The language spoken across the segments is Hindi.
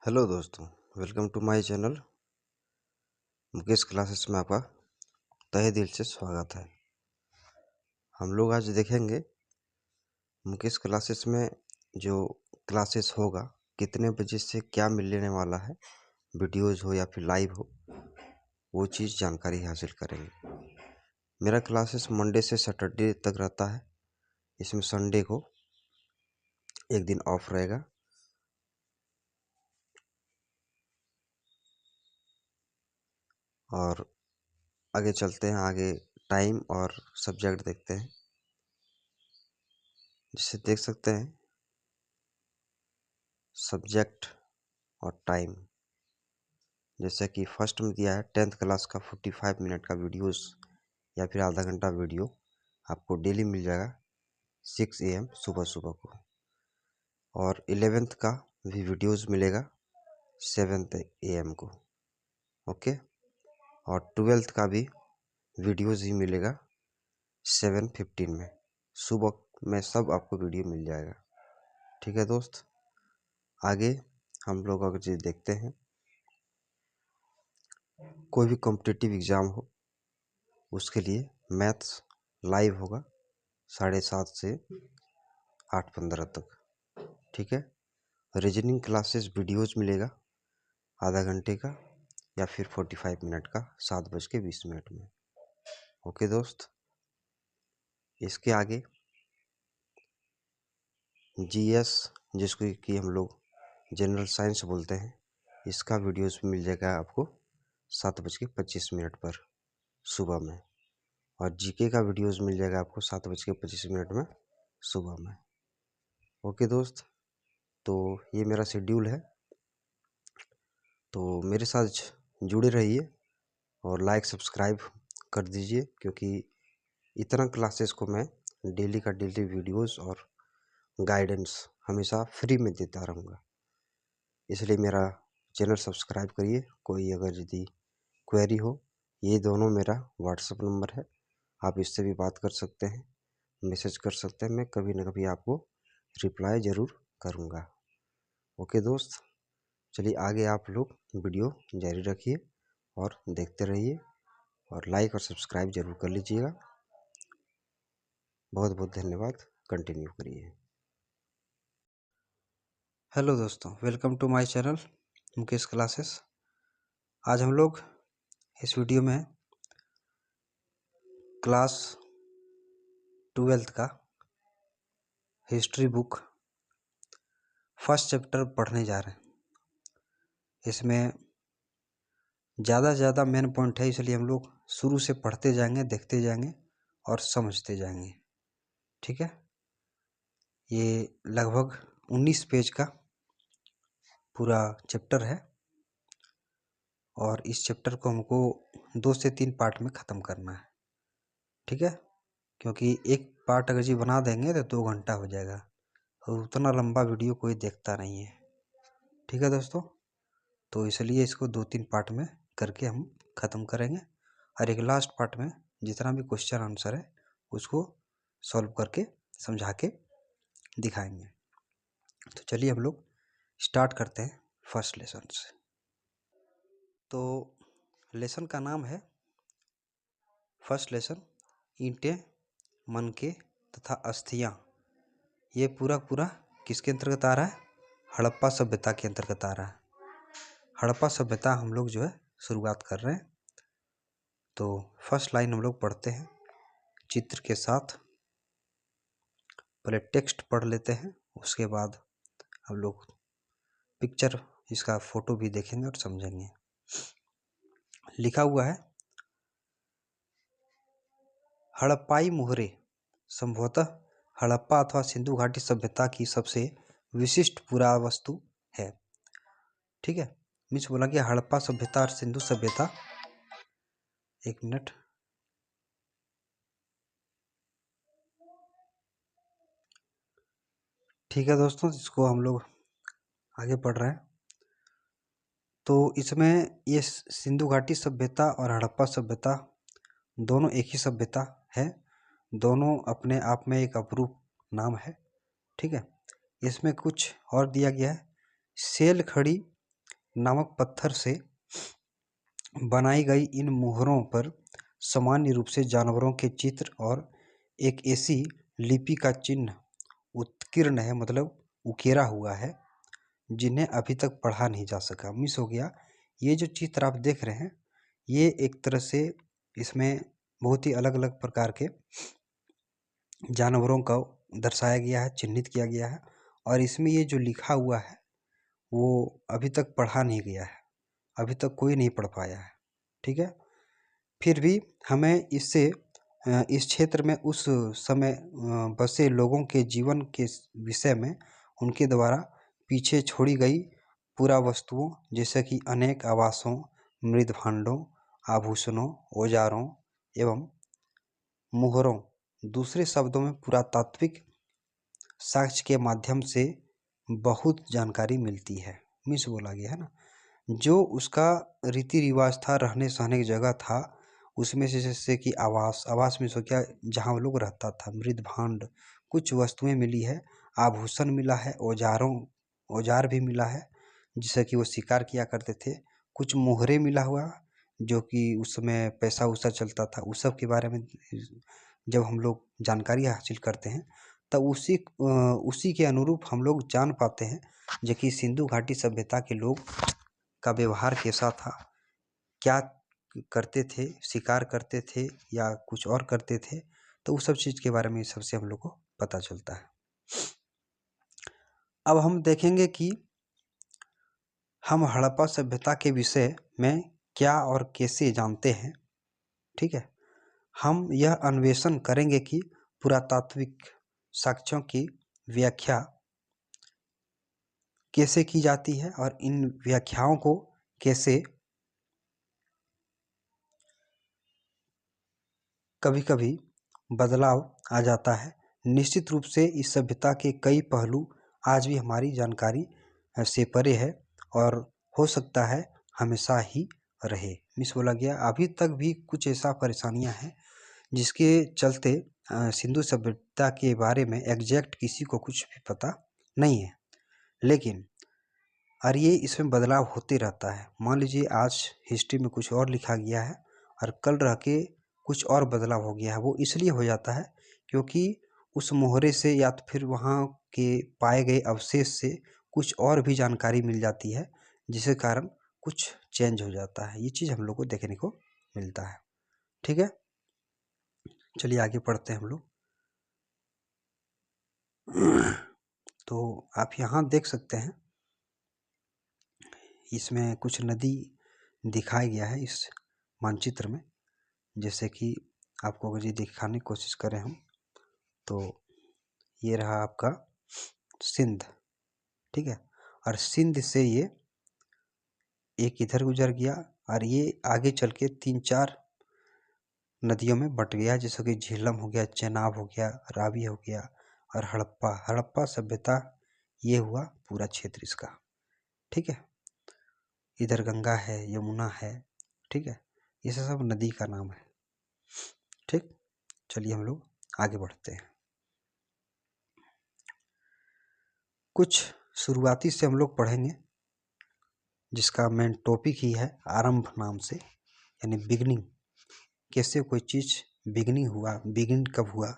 हेलो दोस्तों, welcome to my channel Mukesh classes में आपका तहे दिल से स्वागत है। हम लोग आज देखेंगे मुकेश क्लासेस में जो क्लासेस होगा कितने बजे से क्या मिलने वाला है, वीडियोज़ हो या फिर लाइव हो, वो चीज़ जानकारी हासिल करेंगे। मेरा क्लासेस मंडे से सैटरडे तक रहता है। इसमें संडे को एक दिन ऑफ रहेगा। और आगे चलते हैं, आगे टाइम और सब्जेक्ट देखते हैं। जिससे देख सकते हैं सब्जेक्ट और टाइम, जैसे कि फर्स्ट में दिया है 10th क्लास का 45 मिनट का वीडियोस या फिर आधा घंटा वीडियो आपको डेली मिल जाएगा 6 AM सुबह सुबह को। और 11th का भी वीडियोस मिलेगा 7 AM को। ओके। और 12th का भी वीडियोस ही मिलेगा 7:15 में। सुबह में सब आपको वीडियो मिल जाएगा। ठीक है दोस्त, आगे हम लोग अगर चीज़ देखते हैं, कोई भी कॉम्पिटिटिव एग्ज़ाम हो उसके लिए मैथ्स लाइव होगा 7:30 से 8:15 तक। ठीक है। रीजनिंग क्लासेस वीडियोज़ मिलेगा आधा घंटे का या फिर 45 मिनट का 7:20 में। ओके दोस्त, इसके आगे जीएस, जिसको कि हम लोग जनरल साइंस बोलते हैं, इसका वीडियोज़ मिल जाएगा आपको 7:25 पर सुबह में। और जीके का वीडियोज़ मिल जाएगा आपको 7:25 में सुबह में। ओके दोस्त, तो ये मेरा शेड्यूल है, तो मेरे साथ जुड़े रहिए और लाइक सब्सक्राइब कर दीजिए, क्योंकि इतना क्लासेस को मैं डेली का डेली वीडियोस और गाइडेंस हमेशा फ्री में देता रहूँगा। इसलिए मेरा चैनल सब्सक्राइब करिए। कोई अगर यदि क्वेरी हो, ये दोनों मेरा व्हाट्सएप नंबर है, आप इससे भी बात कर सकते हैं, मैसेज कर सकते हैं। मैं कभी ना कभी आपको रिप्लाई ज़रूर करूँगा। ओके दोस्त, चलिए आगे आप लोग वीडियो जारी रखिए और देखते रहिए और लाइक और सब्सक्राइब ज़रूर कर लीजिएगा। बहुत बहुत धन्यवाद। कंटिन्यू करिए। हेलो दोस्तों, welcome to my channel Mukesh classes. आज हम लोग इस वीडियो में क्लास 12th का हिस्ट्री बुक फर्स्ट चैप्टर पढ़ने जा रहे हैं। इसमें ज़्यादा से ज़्यादा मेन पॉइंट है, इसलिए हम लोग शुरू से पढ़ते जाएंगे, देखते जाएंगे और समझते जाएंगे। ठीक है। ये लगभग 19 पेज का पूरा चैप्टर है और इस चैप्टर को हमको 2 से 3 पार्ट में ख़त्म करना है। ठीक है, क्योंकि एक पार्ट अगर जी बना देंगे तो 2 घंटा हो जाएगा और उतना लंबा वीडियो कोई देखता नहीं है। ठीक है दोस्तों, तो इसलिए इसको 2-3 पार्ट में करके हम ख़त्म करेंगे और एक लास्ट पार्ट में जितना भी क्वेश्चन आंसर है उसको सॉल्व करके समझा के दिखाएंगे। तो चलिए हम लोग स्टार्ट करते हैं फर्स्ट लेसन से। तो लेसन का नाम है फर्स्ट लेसन, ईंटें, मनके तथा अस्थियाँ। ये पूरा पूरा किसके अंतर्गत आ रहा है? हड़प्पा सभ्यता के अंतर्गत आ रहा है। हड़प्पा सभ्यता हम लोग जो है शुरुआत कर रहे हैं। तो फर्स्ट लाइन हम लोग पढ़ते हैं चित्र के साथ। पहले टेक्स्ट पढ़ लेते हैं, उसके बाद हम लोग पिक्चर, इसका फोटो भी देखेंगे और समझेंगे। लिखा हुआ है हड़प्पाई मोहरे संभवतः हड़प्पा अथवा सिंधु घाटी सभ्यता की सबसे विशिष्ट पुरावस्तु है। ठीक है, मीन्स बोला कि हड़प्पा सभ्यता और सिंधु सभ्यता, एक मिनट, ठीक है दोस्तों, जिसको हम लोग आगे पढ़ रहे हैं। तो इसमें ये सिंधु घाटी सभ्यता और हड़प्पा सभ्यता दोनों एक ही सभ्यता है, दोनों अपने आप में एक अपरूप नाम है। ठीक है, इसमें कुछ और दिया गया है। सेल खड़ी नामक पत्थर से बनाई गई इन मुहरों पर सामान्य रूप से जानवरों के चित्र और एक ऐसी लिपि का चिन्ह उत्कीर्ण है, मतलब उकेरा हुआ है, जिन्हें अभी तक पढ़ा नहीं जा सका। मिस हो गया। ये जो चित्र आप देख रहे हैं, ये एक तरह से इसमें बहुत ही अलग अलग प्रकार के जानवरों का दर्शाया गया है, चिन्हित किया गया है, और इसमें ये जो लिखा हुआ है वो अभी तक पढ़ा नहीं गया है, अभी तक कोई नहीं पढ़ पाया है। ठीक है, फिर भी हमें इससे इस क्षेत्र में उस समय बसे लोगों के जीवन के विषय में उनके द्वारा पीछे छोड़ी गई पूरा वस्तुओं, जैसे कि अनेक आवासों, मृद भांडों, आभूषणों, औजारों एवं मुहरों, दूसरे शब्दों में पुरातात्विक साक्ष्य के माध्यम से बहुत जानकारी मिलती है। मिस बोला गया है ना, जो उसका रीति रिवाज था, रहने सहने की जगह था, उसमें से जैसे कि आवास में सो क्या जहाँ वो लोग रहता था, मृद भांड, कुछ वस्तुएं मिली है, आभूषण मिला है, औजार भी मिला है जिससे कि वो शिकार किया करते थे, कुछ मोहरे मिला हुआ जो कि उस समय पैसा वैसा चलता था, उस सब के बारे में जब हम लोग जानकारी हासिल करते हैं तब उसी के अनुरूप हम लोग जान पाते हैं जो कि सिंधु घाटी सभ्यता के लोग का व्यवहार कैसा था, क्या करते थे, शिकार करते थे या कुछ और करते थे, तो उस सब चीज़ के बारे में सबसे हम लोग को पता चलता है। अब हम देखेंगे कि हम हड़प्पा सभ्यता के विषय में क्या और कैसे जानते हैं। ठीक है, हम यह अन्वेषण करेंगे कि पुरातात्विक साक्ष्यों की व्याख्या कैसे की जाती है और इन व्याख्याओं को कैसे कभी कभी बदलाव आ जाता है। निश्चित रूप से इस सभ्यता के कई पहलू आज भी हमारी जानकारी से परे है और हो सकता है हमेशा ही रहे। मिस बोला गया, अभी तक भी कुछ ऐसा परेशानियां हैं जिसके चलते सिंधु सभ्यता के बारे में एग्जैक्ट किसी को कुछ भी पता नहीं है, लेकिन और ये इसमें बदलाव होते रहता है। मान लीजिए आज हिस्ट्री में कुछ और लिखा गया है और कल रह के कुछ और बदलाव हो गया है। वो इसलिए हो जाता है क्योंकि उस मोहरे से या तो फिर वहाँ के पाए गए अवशेष से कुछ और भी जानकारी मिल जाती है, जिसके कारण कुछ चेंज हो जाता है। ये चीज़ हम लोग को देखने को मिलता है। ठीक है, चलिए आगे पढ़ते हैं हम लोग। तो आप यहाँ देख सकते हैं, इसमें कुछ नदी दिखाया गया है इस मानचित्र में। जैसे कि आपको अगर ये दिखाने की कोशिश करें हम, तो ये रहा आपका सिंध। ठीक है, और सिंध से ये एक इधर गुजर गया और ये आगे चल के 3-4 नदियों में बट गया, जैसे कि झेलम हो गया, चेनाब हो गया, रावी हो गया और हड़प्पा सभ्यता, ये हुआ पूरा क्षेत्र इसका। ठीक है, इधर गंगा है, यमुना है। ठीक है, ये सब नदी का नाम है। ठीक, चलिए हम लोग आगे बढ़ते हैं। कुछ शुरुआती से हम लोग पढ़ेंगे जिसका मेन टॉपिक ही है आरंभ नाम से, यानी बिगनिंग। कैसे कोई चीज़ बिगनिंग हुआ, बिगिन कब हुआ।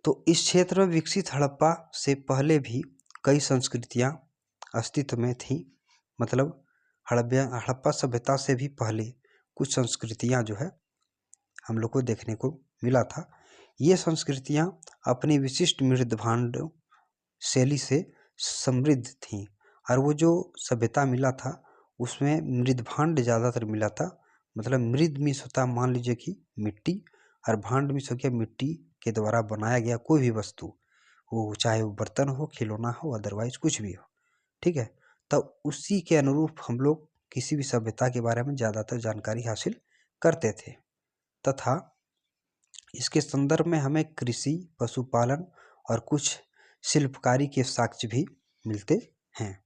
तो इस क्षेत्र में विकसित हड़प्पा से पहले भी कई संस्कृतियां अस्तित्व में थीं। मतलब हड़प्पा सभ्यता से भी पहले कुछ संस्कृतियां जो है हम लोग को देखने को मिला था। ये संस्कृतियां अपनी विशिष्ट मृद भांड शैली से समृद्ध थीं, और वो जो सभ्यता मिला था उसमें मृद भांड ज़्यादातर मिला था। मतलब मृद मीन्स होता है, मान लीजिए कि मिट्टी, और भांड मीन्स हो गया मिट्टी के द्वारा बनाया गया कोई भी वस्तु, वो चाहे वो बर्तन हो, खिलौना हो, अदरवाइज कुछ भी हो। ठीक है, तो उसी के अनुरूप हम लोग किसी भी सभ्यता के बारे में ज़्यादातर जानकारी हासिल करते थे, तथा इसके संदर्भ में हमें कृषि, पशुपालन और कुछ शिल्पकारी के साक्ष्य भी मिलते हैं।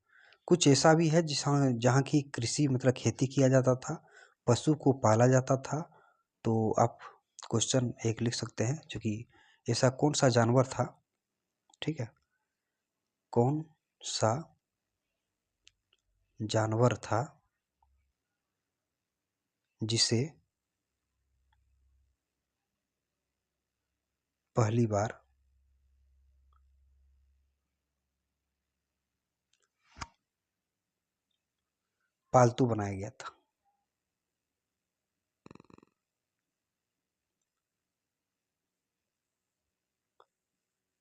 कुछ ऐसा भी है जहाँ की कृषि मतलब खेती किया जाता था, पशु को पाला जाता था। तो आप क्वेश्चन एक लिख सकते हैं जो कि ऐसा कौन सा जानवर था। ठीक है, कौन सा जानवर था जिसे पहली बार पालतू बनाया गया था।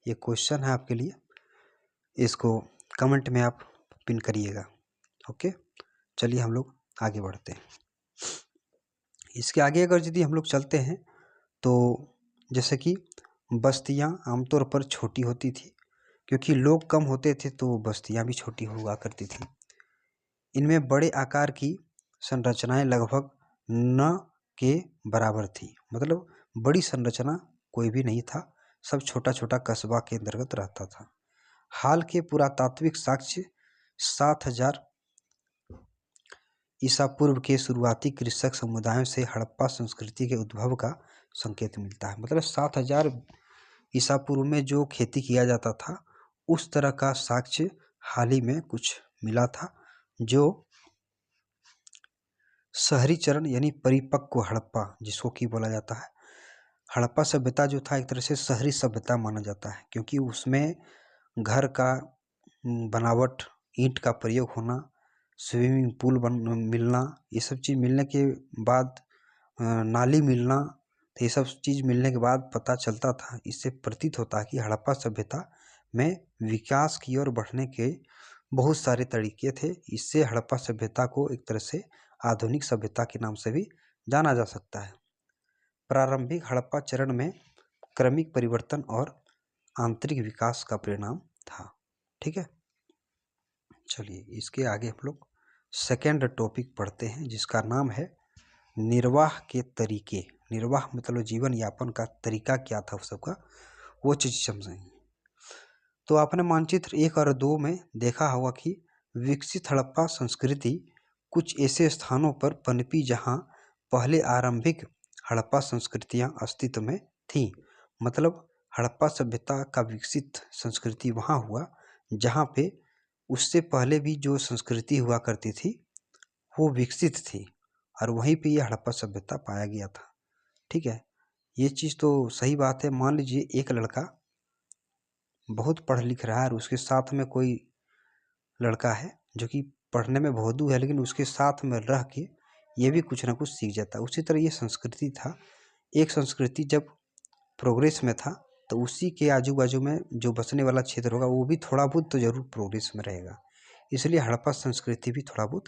ये क्वेश्चन है आपके लिए, इसको कमेंट में आप पिन करिएगा। ओके, चलिए हम लोग आगे बढ़ते हैं। इसके आगे अगर यदि हम लोग चलते हैं तो जैसे कि बस्तियां आमतौर पर छोटी होती थी, क्योंकि लोग कम होते थे तो बस्तियां भी छोटी हुआ करती थी। इनमें बड़े आकार की संरचनाएं लगभग न के बराबर थी, मतलब बड़ी संरचना कोई भी नहीं था, सब छोटा छोटा कस्बा के अंतर्गत रहता था। हाल के पुरातात्विक साक्ष्य 7000 ईसा पूर्व के शुरुआती कृषक समुदायों से हड़प्पा संस्कृति के उद्भव का संकेत मिलता है। मतलब 7000 ईसा पूर्व में जो खेती किया जाता था उस तरह का साक्ष्य हाल ही में कुछ मिला था, जो शहरी चरण यानी परिपक्व हड़प्पा जिसको कि बोला जाता है। हड़प्पा सभ्यता जो था एक तरह से शहरी सभ्यता माना जाता है, क्योंकि उसमें घर का बनावट, ईंट का प्रयोग होना, स्विमिंग पूल मिलना, ये सब चीज़ मिलने के बाद नाली मिलना, तो ये सब चीज़ मिलने के बाद पता चलता था, इससे प्रतीत होता है कि हड़प्पा सभ्यता में विकास की ओर बढ़ने के बहुत सारे तरीके थे। इससे हड़प्पा सभ्यता को एक तरह से आधुनिक सभ्यता के नाम से भी जाना जा सकता है। प्रारंभिक हड़प्पा चरण में क्रमिक परिवर्तन और आंतरिक विकास का परिणाम था। ठीक है, चलिए इसके आगे हम लोग सेकेंड टॉपिक पढ़ते हैं, जिसका नाम है निर्वाह के तरीके। निर्वाह मतलब जीवन यापन का तरीका क्या था उस सबका, वो चीज़ समझेंगे। तो आपने मानचित्र 1 और 2 में देखा होगा कि विकसित हड़प्पा संस्कृति कुछ ऐसे स्थानों पर पनपी जहां पहले आरंभिक हड़प्पा संस्कृतियां अस्तित्व में थीं। मतलब हड़प्पा सभ्यता का विकसित संस्कृति वहां हुआ जहां पे उससे पहले भी जो संस्कृति हुआ करती थी वो विकसित थी, और वहीं पे ये हड़प्पा सभ्यता पाया गया था। ठीक है, ये चीज़ तो सही बात है। मान लीजिए एक लड़का बहुत पढ़ लिख रहा है और उसके साथ में कोई लड़का है जो कि पढ़ने में भोदू है, लेकिन उसके साथ में रह के ये भी कुछ ना कुछ सीख जाता है। उसी तरह ये संस्कृति था। एक संस्कृति जब प्रोग्रेस में था तो उसी के आजू बाजू में जो बसने वाला क्षेत्र होगा वो भी थोड़ा बहुत तो जरूर प्रोग्रेस में रहेगा। इसलिए हड़प्पा संस्कृति भी थोड़ा बहुत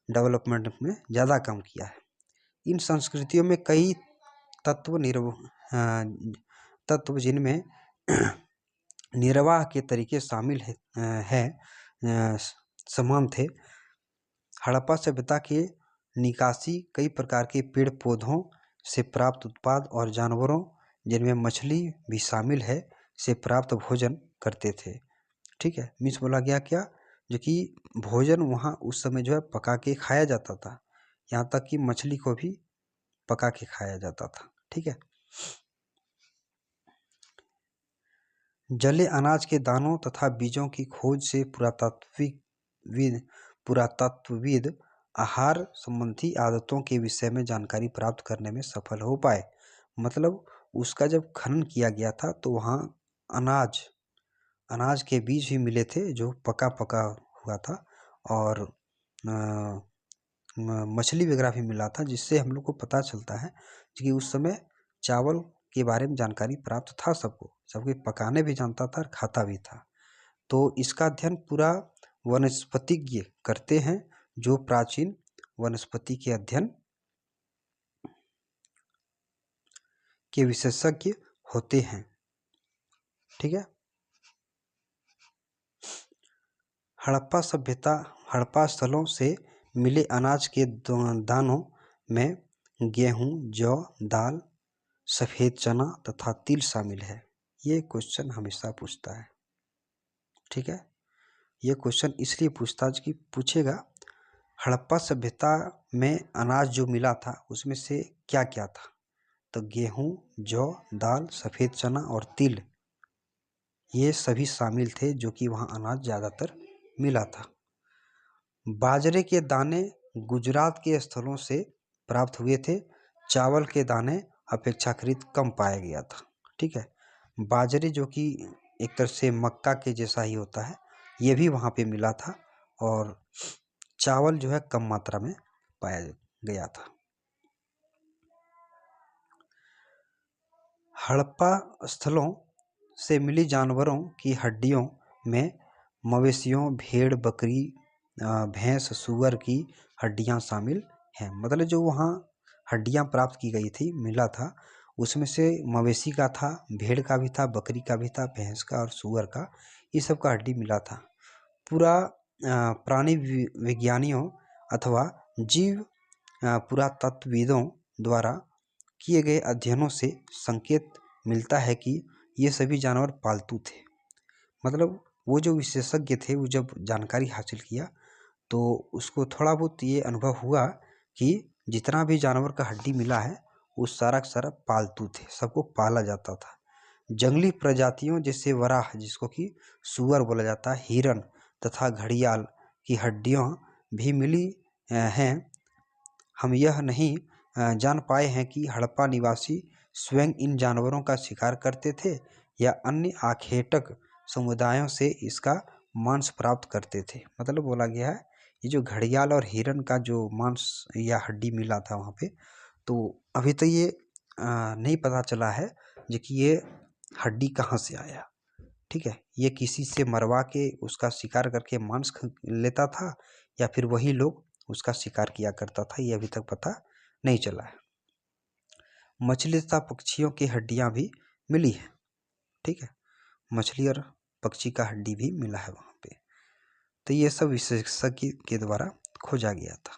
डेवलपमेंट में ज़्यादा काम किया है। इन संस्कृतियों में कई तत्व जिनमें निर्वाह के तरीके शामिल है समान थे। हड़प्पा सभ्यता के निकासी कई प्रकार के पेड़ पौधों से प्राप्त उत्पाद और जानवरों, जिनमें मछली भी शामिल है, से प्राप्त भोजन करते थे। ठीक है, मीन्स बोला गया क्या, जो कि भोजन वहाँ उस समय जो है पका के खाया जाता था, यहाँ तक कि मछली को भी पका के खाया जाता था। ठीक है, जले अनाज के दानों तथा बीजों की खोज से पुरातत्वविद आहार संबंधी आदतों के विषय में जानकारी प्राप्त करने में सफल हो पाए। मतलब उसका जब खनन किया गया था तो वहाँ अनाज के बीज भी मिले थे जो पका पका हुआ था, और मछली वगैरह भी मिला था, जिससे हम लोग को पता चलता है कि उस समय चावल के बारे में जानकारी प्राप्त था सबके पकाने भी जानता था और खाता भी था। तो इसका अध्ययन पूरा वनस्पतिज्ञ करते हैं, जो प्राचीन वनस्पति के अध्ययन के विशेषज्ञ होते हैं। ठीक है, हड़प्पा सभ्यता हड़प्पा स्थलों से मिले अनाज के दानों में गेहूं, जौ, दाल, सफ़ेद चना तथा तिल शामिल है। ये क्वेश्चन हमेशा पूछता है। ठीक है, ये क्वेश्चन इसलिए पूछेगा हड़प्पा सभ्यता में अनाज जो मिला था उसमें से क्या क्या था, तो गेहूं, जौ, दाल, सफ़ेद चना और तिल, ये सभी शामिल थे जो कि वहाँ अनाज ज़्यादातर मिला था। बाजरे के दाने गुजरात के स्थलों से प्राप्त हुए थे। चावल के दाने अपेक्षाकृत कम पाया गया था। ठीक है, बाजरे जो कि एक तरह से मक्का के जैसा ही होता है, ये भी वहाँ पे मिला था, और चावल जो है कम मात्रा में पाया गया था। हड़प्पा स्थलों से मिली जानवरों की हड्डियों में मवेशियों, भेड़, बकरी, भैंस, सूअर की हड्डियां शामिल हैं। मतलब जो वहाँ हड्डियां प्राप्त की गई थी, मिला था, उसमें से मवेशी का था, भेड़ का भी था, बकरी का भी था, भैंस का और सूअर का, ये सब का हड्डी मिला था। पूरा प्राणी विज्ञानियों अथवा जीव पुरातत्वविदों द्वारा किए गए अध्ययनों से संकेत मिलता है कि ये सभी जानवर पालतू थे। मतलब वो जो विशेषज्ञ थे, वो जब जानकारी हासिल किया तो उसको थोड़ा बहुत ये अनुभव हुआ कि जितना भी जानवर का हड्डी मिला है वो सारा का सारा पालतू थे, सबको पाला जाता था। जंगली प्रजातियों जैसे वराह, जिसको कि सुअर बोला जाता है, हिरन तथा घड़ियाल की हड्डियां भी मिली हैं। हम यह नहीं जान पाए हैं कि हड़प्पा निवासी स्वयं इन जानवरों का शिकार करते थे या अन्य आखेटक समुदायों से इसका मांस प्राप्त करते थे। मतलब बोला गया है ये जो घड़ियाल और हिरन का जो मांस या हड्डी मिला था वहाँ पे, तो अभी तो ये नहीं पता चला है जो कि ये हड्डी कहाँ से आया। ठीक है, ये किसी से मरवा के उसका शिकार करके मांस लेता था या फिर वही लोग उसका शिकार किया करता था, ये अभी तक पता नहीं चला है। मछली तथा पक्षियों की हड्डियां भी मिली है। ठीक है, मछली और पक्षी का हड्डी भी मिला है वहाँ पे। तो ये सब विशेषज्ञ के द्वारा खोजा गया था।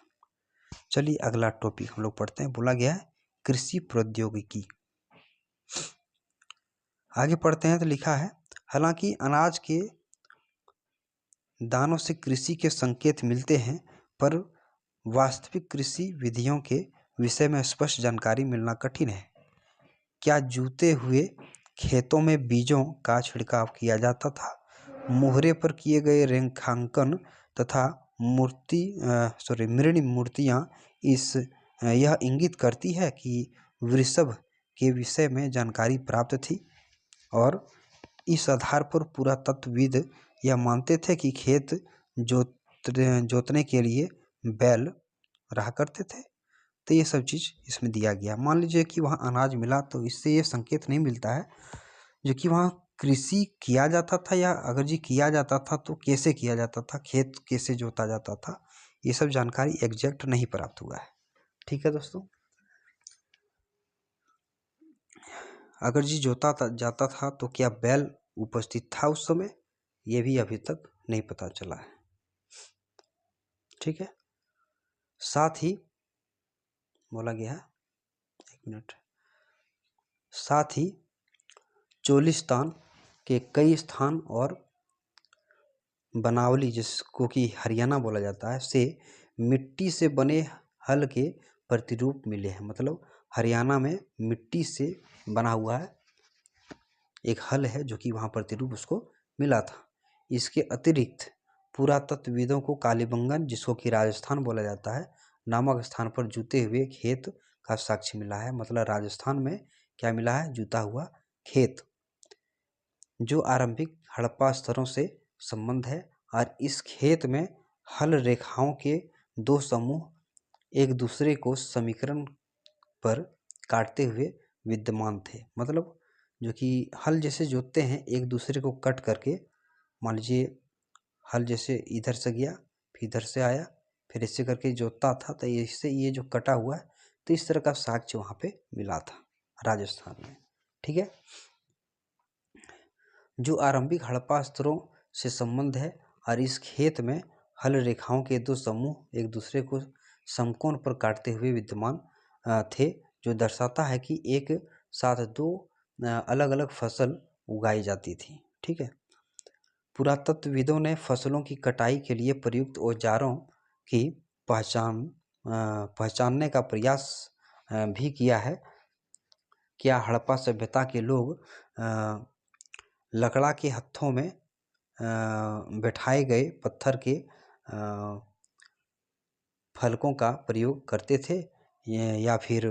चलिए अगला टॉपिक हम लोग पढ़ते हैं। बोला गया है कृषि प्रौद्योगिकी। आगे पढ़ते हैं तो लिखा है, हालांकि अनाज के दानों से कृषि के संकेत मिलते हैं, पर वास्तविक कृषि विधियों के विषय में स्पष्ट जानकारी मिलना कठिन है। क्या जूते हुए खेतों में बीजों का छिड़काव किया जाता था? मोहरे पर किए गए रेखांकन तथा मृण मूर्तियाँ यह इंगित करती है कि वृषभ के विषय में जानकारी प्राप्त थी, और इस आधार पर पुरातत्वविद यह मानते थे कि खेत जोतने के लिए बैल रहा करते थे। तो ये सब चीज़ इसमें दिया गया। मान लीजिए कि वहाँ अनाज मिला, तो इससे ये संकेत नहीं मिलता है जो कि वहाँ कृषि किया जाता था, या अगर जी किया जाता था तो कैसे किया जाता था, खेत कैसे जोता जाता था, ये सब जानकारी एग्जैक्ट नहीं प्राप्त हुआ है। ठीक है दोस्तों, अगर जी जोता जाता था तो क्या बैल उपस्थित था उस समय, ये भी अभी तक नहीं पता चला है। ठीक है, साथ ही बोला गया है, एक मिनट, साथ ही चोलिस्तान के कई स्थान और बनावली, जिसको कि हरियाणा बोला जाता है, से मिट्टी से बने हल के प्रतिरूप मिले हैं। मतलब हरियाणा में मिट्टी से बना हुआ है एक हल है जो कि वहाँ प्रतिरूप उसको मिला था। इसके अतिरिक्त पुरातत्वविदों को कालीबंगन, जिसको कि राजस्थान बोला जाता है, नामक स्थान पर जूते हुए खेत का साक्ष्य मिला है। मतलब राजस्थान में क्या मिला है? जूता हुआ खेत, जो आरंभिक हड़प्पा स्तरों से संबंध है। और इस खेत में हल रेखाओं के दो समूह एक दूसरे को समीकरण पर काटते हुए विद्यमान थे। मतलब जो कि हल जैसे जोतते हैं एक दूसरे को कट करके, मान लीजिए हल जैसे इधर से गया फिर इधर से आया फिर इससे करके जोतता था, तो इससे ये जो कटा हुआ है, तो इस तरह का साक्ष्य वहाँ पे मिला था राजस्थान में। ठीक है, जो आरंभिक हड़प्पा स्तरों से संबंध है। और इस खेत में हल रेखाओं के दो समूह एक दूसरे को समकोण पर काटते हुए विद्यमान थे, जो दर्शाता है कि एक साथ दो अलग अलग फसल उगाई जाती थी। ठीक है, पुरातत्वविदों ने फसलों की कटाई के लिए प्रयुक्त औजारों की पहचानने का प्रयास भी किया है। क्या हड़प्पा सभ्यता के लोग लकड़ा के हत्थों में बैठाए गए पत्थर के फलकों का प्रयोग करते थे या फिर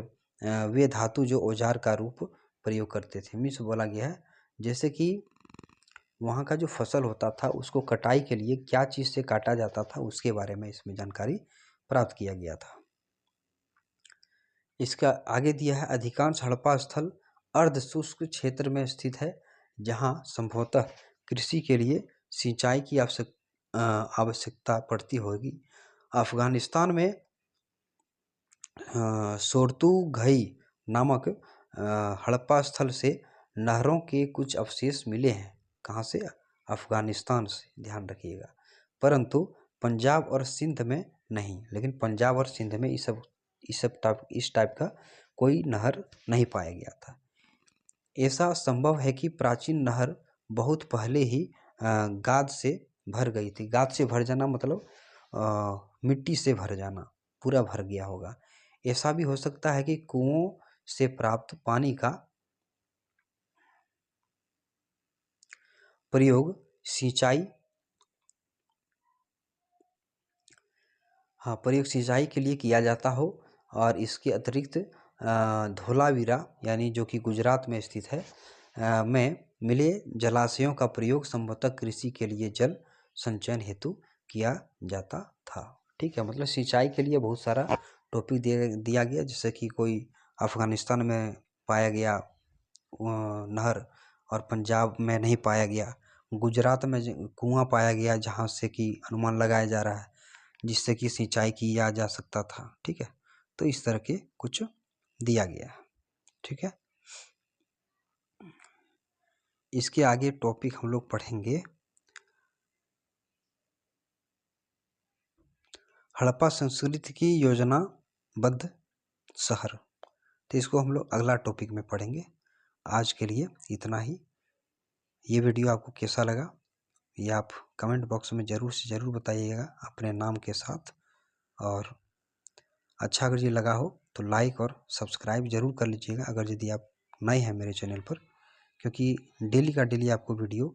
वे धातु जो औजार का रूप प्रयोग करते थे। मीन्स बोला गया है जैसे कि वहाँ का जो फसल होता था उसको कटाई के लिए क्या चीज़ से काटा जाता था उसके बारे में इसमें जानकारी प्राप्त किया गया था। इसका आगे दिया है अधिकांश हड़प्पा स्थल अर्ध शुष्क क्षेत्र में स्थित है जहाँ संभवतः कृषि के लिए सिंचाई की आवश्यकता पड़ती होगी। अफगानिस्तान में सोर्तुघई नामक हड़प्पा स्थल से नहरों के कुछ अवशेष मिले हैं। कहाँ से? अफगानिस्तान से, ध्यान रखिएगा। परंतु पंजाब और सिंध में नहीं। लेकिन पंजाब और सिंध में इस टाइप का कोई नहर नहीं पाया गया था। ऐसा संभव है कि प्राचीन नहर बहुत पहले ही गाद से भर गई थी। गाद से भर जाना मतलब मिट्टी से भर जाना, पूरा भर गया होगा। ऐसा भी हो सकता है कि कुओं से प्राप्त पानी का प्रयोग सिंचाई के लिए किया जाता हो। और इसके अतिरिक्त धोलावीरा यानी जो कि गुजरात में स्थित है में मिले जलाशयों का प्रयोग संभवतः कृषि के लिए जल संचयन हेतु किया जाता था। ठीक है, मतलब सिंचाई के लिए बहुत सारा टॉपिक दिया गया। जैसे कि कोई अफगानिस्तान में पाया गया नहर और पंजाब में नहीं पाया गया, गुजरात में कुआं पाया गया जहाँ से कि अनुमान लगाया जा रहा है जिससे कि सिंचाई किया जा सकता था। ठीक है, तो इस तरह के कुछ दिया गया। ठीक है, इसके आगे टॉपिक हम लोग पढ़ेंगे हड़प्पा संस्कृति की योजनाबद्ध शहर। तो इसको हम लोग अगला टॉपिक में पढ़ेंगे। आज के लिए इतना ही। ये वीडियो आपको कैसा लगा ये आप कमेंट बॉक्स में ज़रूर से ज़रूर बताइएगा अपने नाम के साथ। और अच्छा अगर ये लगा हो तो लाइक और सब्सक्राइब ज़रूर कर लीजिएगा अगर यदि आप नए हैं मेरे चैनल पर, क्योंकि डेली का डेली आपको वीडियो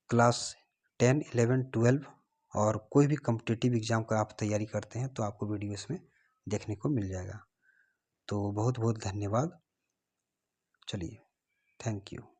क्लास 10, 11, 12 और कोई भी कॉम्पिटिटिव एग्ज़ाम का आप तैयारी करते हैं तो आपको वीडियो इसमें देखने को मिल जाएगा। तो बहुत बहुत धन्यवाद। चलिए, थैंक यू।